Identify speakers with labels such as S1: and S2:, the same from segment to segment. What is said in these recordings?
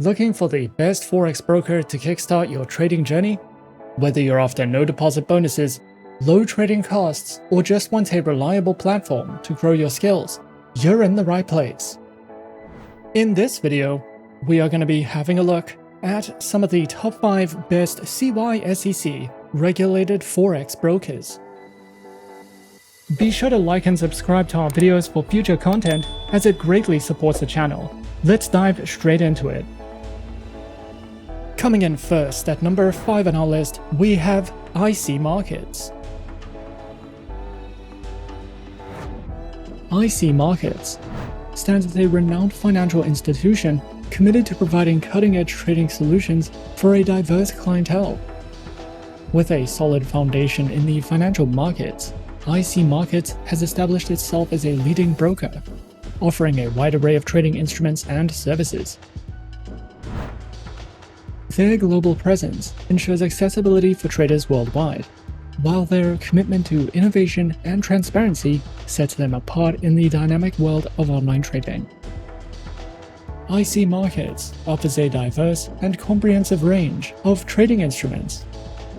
S1: Looking for the best Forex broker to kickstart your trading journey? Whether you're after no deposit bonuses, low trading costs, or just want a reliable platform to grow your skills, you're in the right place. In this video, we are going to be having a look at some of the top 5 best CySEC regulated Forex brokers. Be sure to like and subscribe to our videos for future content, as it greatly supports the channel. Let's dive straight into it. Coming in first at number 5 on our list, we have IC Markets. IC Markets stands as a renowned financial institution committed to providing cutting-edge trading solutions for a diverse clientele. With a solid foundation in the financial markets, IC Markets has established itself as a leading broker, offering a wide array of trading instruments and services. Their global presence ensures accessibility for traders worldwide, while their commitment to innovation and transparency sets them apart in the dynamic world of online trading. IC Markets offers a diverse and comprehensive range of trading instruments,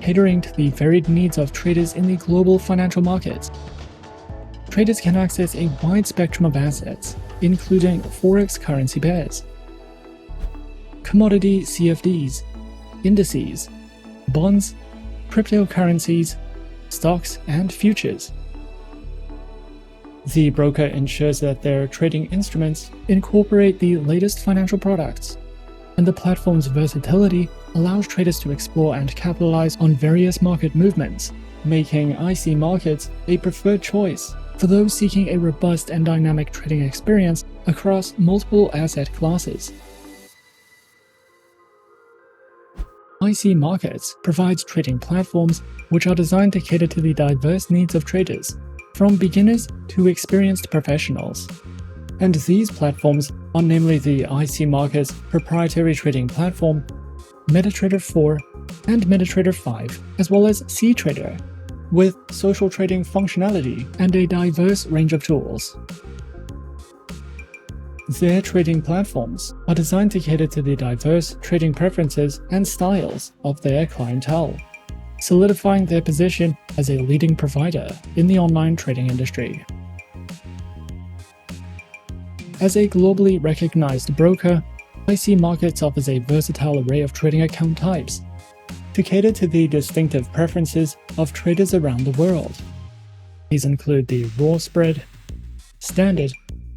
S1: catering to the varied needs of traders in the global financial markets. Traders can access a wide spectrum of assets, including Forex currency pairs, commodity CFDs, indices, bonds, cryptocurrencies, stocks, and futures. The broker ensures that their trading instruments incorporate the latest financial products, and the platform's versatility allows traders to explore and capitalize on various market movements, making IC Markets a preferred choice for those seeking a robust and dynamic trading experience across multiple asset classes. IC Markets provides trading platforms which are designed to cater to the diverse needs of traders, from beginners to experienced professionals. And these platforms are namely the IC Markets proprietary trading platform, MetaTrader 4, and MetaTrader 5, as well as CTrader, with social trading functionality and a diverse range of tools. Their trading platforms are designed to cater to the diverse trading preferences and styles of their clientele, solidifying their position as a leading provider in the online trading industry. As a globally recognized broker, IC Markets offers a versatile array of trading account types to cater to the distinctive preferences of traders around the world. These include the raw spread, standard,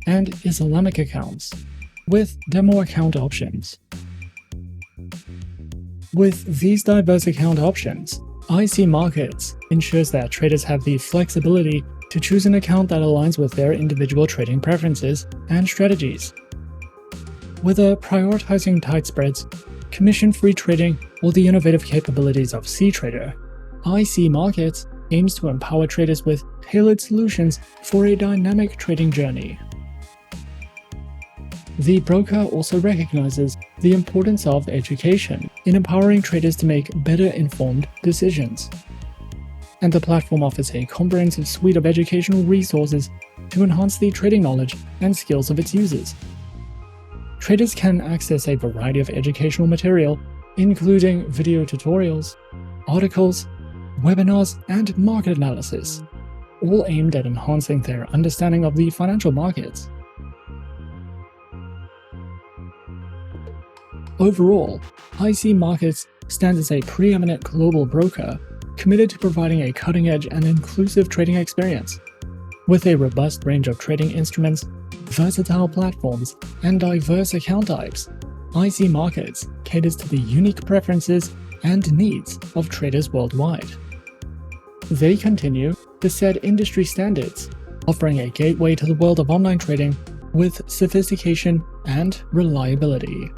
S1: and Islamic accounts, with demo account options. With these diverse account options, IC Markets ensures that traders have the flexibility to choose an account that aligns with their individual trading preferences and strategies. Whether prioritizing tight spreads, commission-free trading, or the innovative capabilities of CTrader, IC Markets aims to empower traders with tailored solutions for a dynamic trading journey. The broker also recognizes the importance of education in empowering traders to make better informed decisions. And the platform offers a comprehensive suite of educational resources to enhance the trading knowledge and skills of its users. Traders can access a variety of educational material, including video tutorials, articles, webinars, and market analysis, all aimed at enhancing their understanding of the financial markets. Overall, IC Markets stands as a preeminent global broker committed to providing a cutting-edge and inclusive trading experience. With a robust range of trading instruments, versatile platforms, and diverse account types, IC Markets caters to the unique preferences and needs of traders worldwide. They continue to set industry standards, offering a gateway to the world of online trading with sophistication and reliability.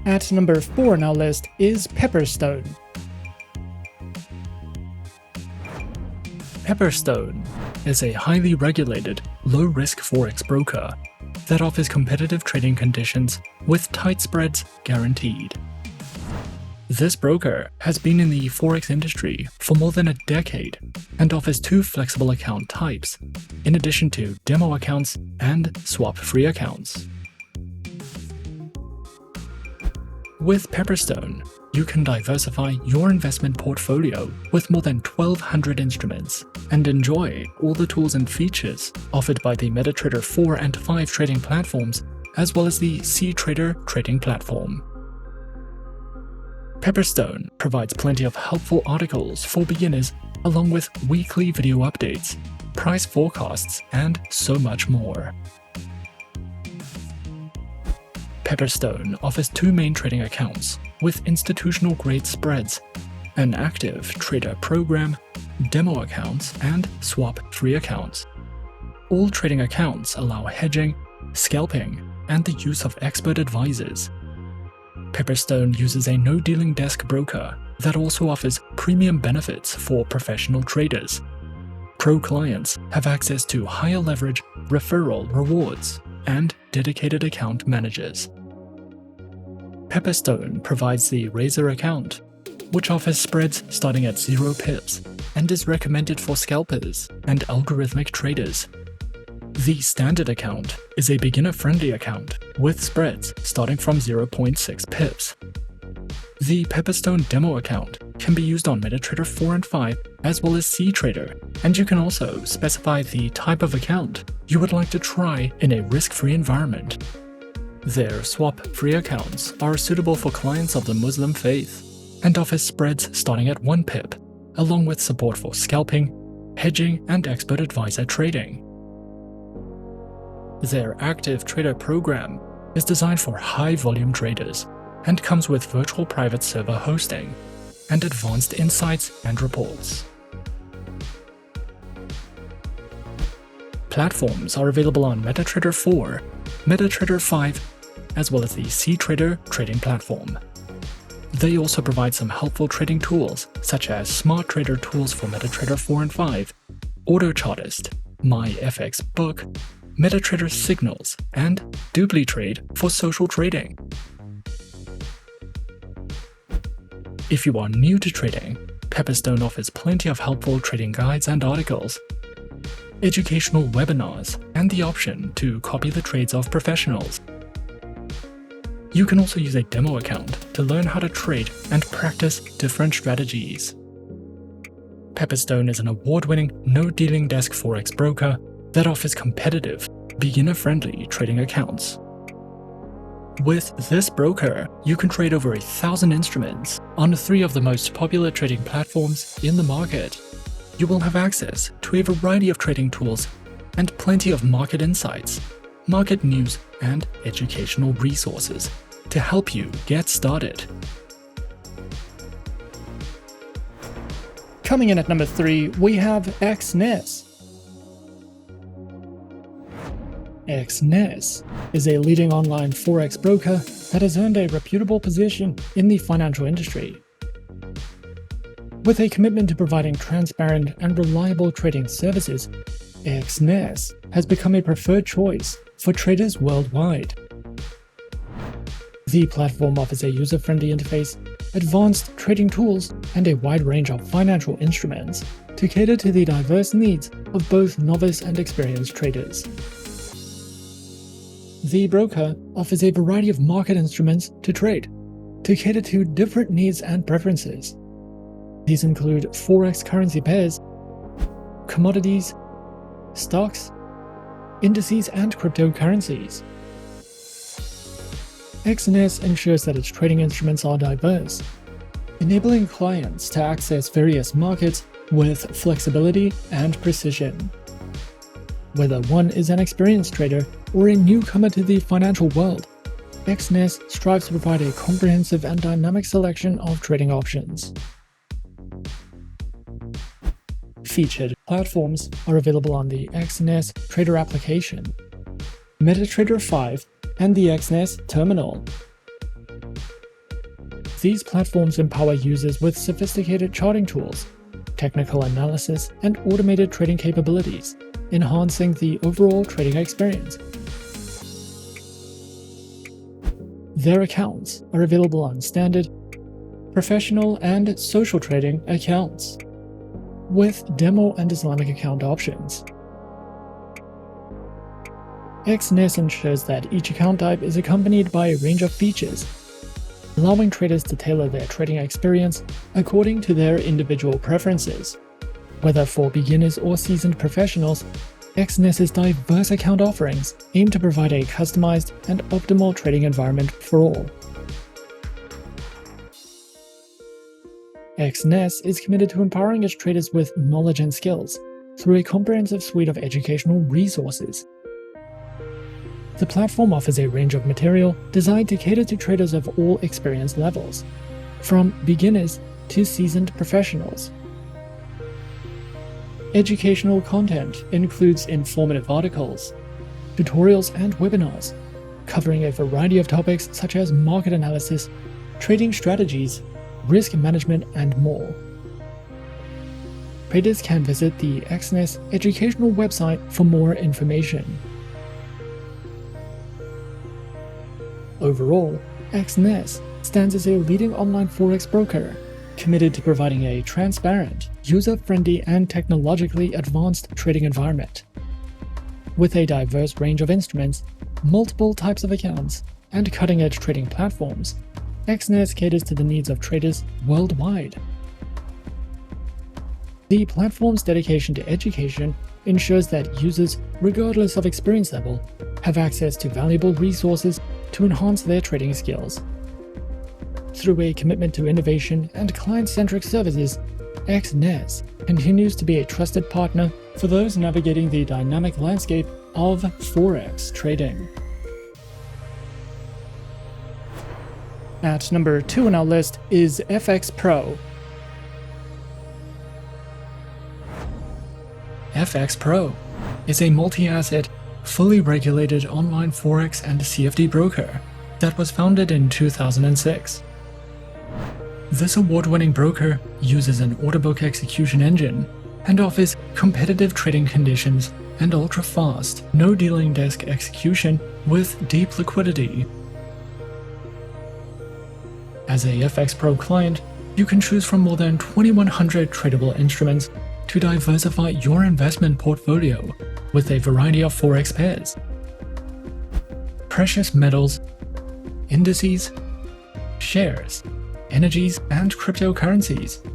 S1: At number 4 on our list is Pepperstone. Pepperstone is a highly regulated, low-risk Forex broker that offers competitive trading conditions with tight spreads guaranteed. This broker has been in the Forex industry for more than a decade and offers 2 flexible account types, in addition to demo accounts and swap-free accounts. With Pepperstone, you can diversify your investment portfolio with more than 1,200 instruments and enjoy all the tools and features offered by the MetaTrader 4 and 5 trading platforms, as well as the CTrader trading platform. Pepperstone provides plenty of helpful articles for beginners, along with weekly video updates, price forecasts, and so much more. Pepperstone offers 2 main trading accounts with institutional-grade spreads, an active trader program, demo accounts, and swap-free accounts. All trading accounts allow hedging, scalping, and the use of expert advisors. Pepperstone uses a no-dealing desk broker that also offers premium benefits for professional traders. Pro clients have access to higher leverage, referral rewards, and dedicated account managers. Pepperstone provides the Razor account, which offers spreads starting at 0 pips and is recommended for scalpers and algorithmic traders. The Standard account is a beginner-friendly account with spreads starting from 0.6 pips. The Pepperstone demo account can be used on MetaTrader 4 and 5 as well as CTrader, and you can also specify the type of account you would like to try in a risk-free environment. Their swap-free accounts are suitable for clients of the Muslim faith and offer spreads starting at 1 pip, along with support for scalping, hedging, and expert advisor trading. Their active trader program is designed for high-volume traders and comes with virtual private server hosting and advanced insights and reports. Platforms are available on MetaTrader 4, MetaTrader 5, as well as the CTrader trading platform. They also provide some helpful trading tools such as Smart Trader tools for MetaTrader 4 and 5, Auto Chartist, My FX Book, MetaTrader Signals, and DupliTrade for social trading. If you are new to trading, Pepperstone offers plenty of helpful trading guides and articles, educational webinars, and the option to copy the trades of professionals. You can also use a demo account to learn how to trade and practice different strategies. Pepperstone is an award-winning no-dealing desk Forex broker that offers competitive, beginner-friendly trading accounts. With this broker, you can trade over 1,000 instruments on 3 of the most popular trading platforms in the market. You will have access to a variety of trading tools and plenty of market insights, market news, and educational resources to help you get started. Coming in at number 3, we have Exness. Exness is a leading online Forex broker that has earned a reputable position in the financial industry. With a commitment to providing transparent and reliable trading services, Exness has become a preferred choice for traders worldwide. The platform offers a user-friendly interface, advanced trading tools, and a wide range of financial instruments to cater to the diverse needs of both novice and experienced traders. The broker offers a variety of market instruments to trade, to cater to different needs and preferences. These include Forex currency pairs, commodities, stocks, indices, and cryptocurrencies. Exness ensures that its trading instruments are diverse, enabling clients to access various markets with flexibility and precision. Whether one is an experienced trader or a newcomer to the financial world, Exness strives to provide a comprehensive and dynamic selection of trading options. Featured platforms are available on the Exness Trader application, MetaTrader 5, and the Exness terminal. These platforms empower users with sophisticated charting tools, technical analysis, and automated trading capabilities, enhancing the overall trading experience. Their accounts are available on Standard, professional and social trading accounts, with demo and Islamic account options. Exness ensures that each account type is accompanied by a range of features, allowing traders to tailor their trading experience according to their individual preferences. Whether for beginners or seasoned professionals, Exness's diverse account offerings aim to provide a customized and optimal trading environment for all. Exness is committed to empowering its traders with knowledge and skills through a comprehensive suite of educational resources. The platform offers a range of material designed to cater to traders of all experience levels, from beginners to seasoned professionals. Educational content includes informative articles, tutorials, and webinars, covering a variety of topics such as market analysis, trading strategies, risk management, and more. Traders can visit the Exness educational website for more information. Overall, Exness stands as a leading online Forex broker, committed to providing a transparent, user-friendly, and technologically advanced trading environment. With a diverse range of instruments, multiple types of accounts, and cutting-edge trading platforms, Exness caters to the needs of traders worldwide. The platform's dedication to education ensures that users, regardless of experience level, have access to valuable resources to enhance their trading skills. Through a commitment to innovation and client-centric services, Exness continues to be a trusted partner for those navigating the dynamic landscape of Forex trading. At number 2 on our list is FXPro. FXPro is a multi-asset, fully regulated online Forex and CFD broker that was founded in 2006. This award-winning broker uses an order book execution engine and offers competitive trading conditions and ultra-fast, no-dealing desk execution with deep liquidity. As a FXPro client, you can choose from more than 2,100 tradable instruments to diversify your investment portfolio with a variety of Forex pairs, precious metals, indices, shares, energies, and cryptocurrencies.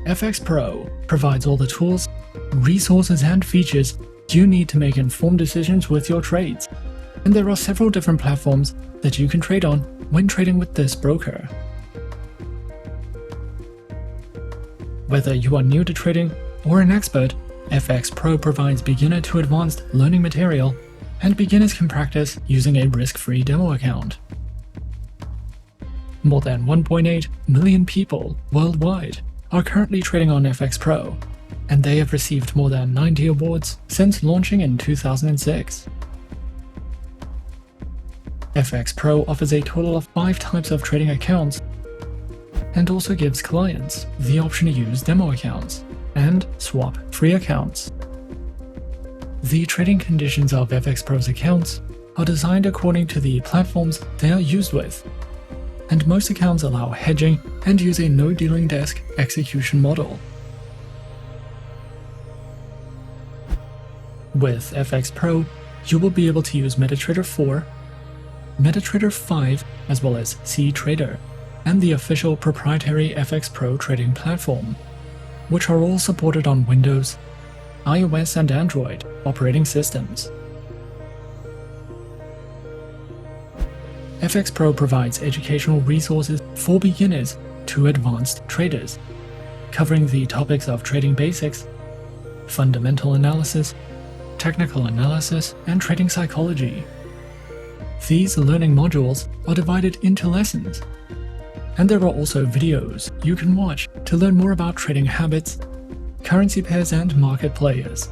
S1: FXPro provides all the tools, resources, and features you need to make informed decisions with your trades, and there are several different platforms that you can trade on when trading with this broker. Whether you are new to trading or an expert, FXPro provides beginner to advanced learning material, and beginners can practice using a risk-free demo account. More than 1.8 million people worldwide are currently trading on FXPro, and they have received more than 90 awards since launching in 2006. FXPro offers a total of 5 types of trading accounts and also gives clients the option to use demo accounts and swap free accounts. The trading conditions of FXPro's accounts are designed according to the platforms they are used with, and most accounts allow hedging and use a no-dealing desk execution model. With FXPro, you will be able to use MetaTrader 4, MetaTrader 5, as well as CTrader, and the official proprietary FXPro trading platform, which are all supported on Windows, iOS, and Android operating systems. FXPro provides educational resources for beginners to advanced traders, covering the topics of trading basics, fundamental analysis, technical analysis, and trading psychology. These learning modules are divided into lessons, and there are also videos you can watch to learn more about trading habits, currency pairs, and market players.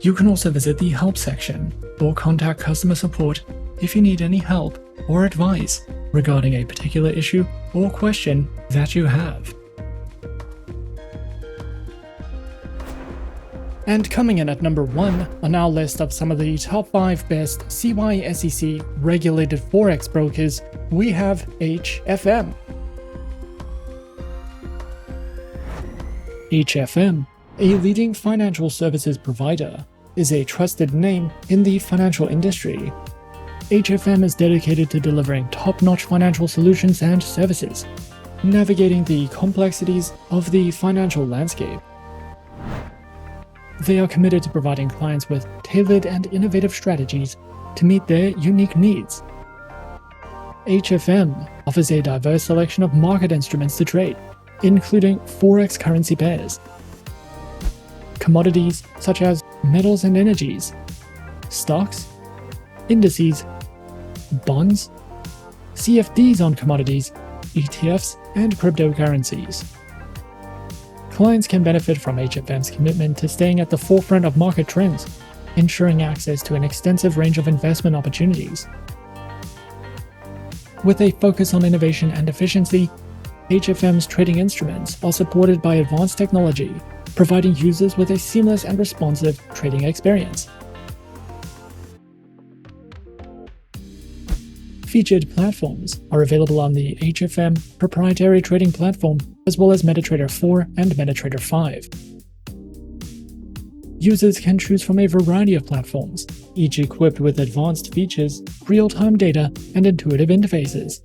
S1: You can also visit the help section or contact customer support if you need any help or advice regarding a particular issue or question that you have. And coming in at number 1 on our list of some of the top 5 best CySEC regulated Forex brokers, we have HFM. HFM, a leading financial services provider, is a trusted name in the financial industry. HFM is dedicated to delivering top-notch financial solutions and services, navigating the complexities of the financial landscape. They are committed to providing clients with tailored and innovative strategies to meet their unique needs. HFM offers a diverse selection of market instruments to trade, including Forex currency pairs, commodities such as metals and energies, stocks, indices, bonds, CFDs on commodities, ETFs, and cryptocurrencies. Clients can benefit from HFM's commitment to staying at the forefront of market trends, ensuring access to an extensive range of investment opportunities. With a focus on innovation and efficiency, HFM's trading instruments are supported by advanced technology, providing users with a seamless and responsive trading experience. Featured platforms are available on the HFM proprietary trading platform, as well as MetaTrader 4 and MetaTrader 5. Users can choose from a variety of platforms, each equipped with advanced features, real-time data, and intuitive interfaces.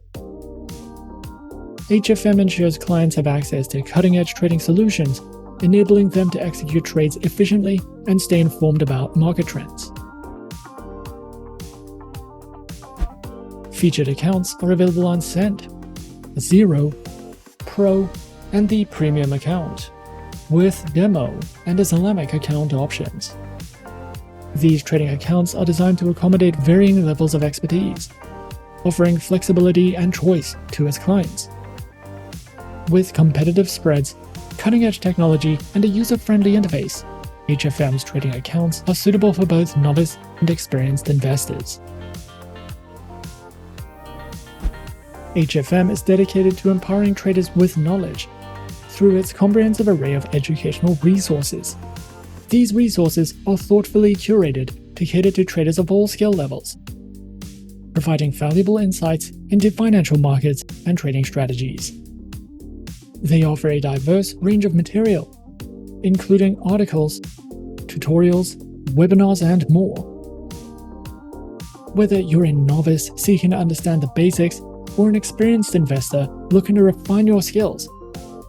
S1: HFM ensures clients have access to cutting-edge trading solutions, enabling them to execute trades efficiently and stay informed about market trends. Featured accounts are available on Cent, Zero, Pro, and the Premium account, with Demo and Islamic account options. These trading accounts are designed to accommodate varying levels of expertise, offering flexibility and choice to its clients. With competitive spreads, cutting-edge technology, and a user-friendly interface, HFM's trading accounts are suitable for both novice and experienced investors. HFM is dedicated to empowering traders with knowledge through its comprehensive array of educational resources. These resources are thoughtfully curated to cater to traders of all skill levels, providing valuable insights into financial markets and trading strategies. They offer a diverse range of material, including articles, tutorials, webinars, and more. Whether you're a novice seeking to understand the basics or an experienced investor looking to refine your skills,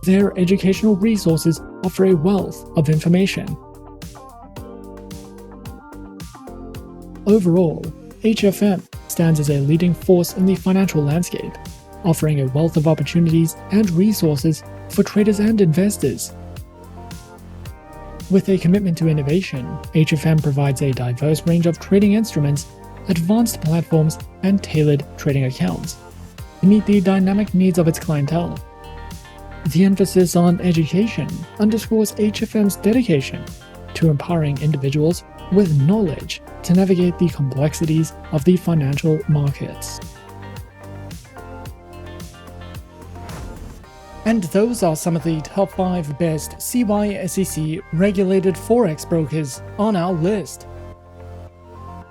S1: their educational resources offer a wealth of information. Overall, HFM stands as a leading force in the financial landscape, offering a wealth of opportunities and resources for traders and investors. With a commitment to innovation, HFM provides a diverse range of trading instruments, advanced platforms, and tailored trading accounts to meet the dynamic needs of its clientele. The emphasis on education underscores HFM's dedication to empowering individuals with knowledge to navigate the complexities of the financial markets. And those are some of the top 5 best CySEC regulated Forex brokers on our list.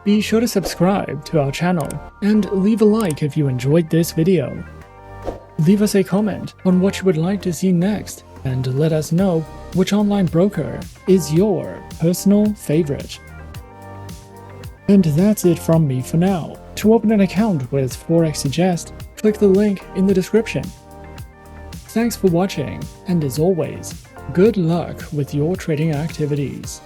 S1: Be sure to subscribe to our channel and leave a like if you enjoyed this video. Leave us a comment on what you would like to see next, and let us know which online broker is your personal favorite. And that's it from me for now. To open an account with Forexsuggest, click the link in the description. Thanks for watching, and as always, good luck with your trading activities.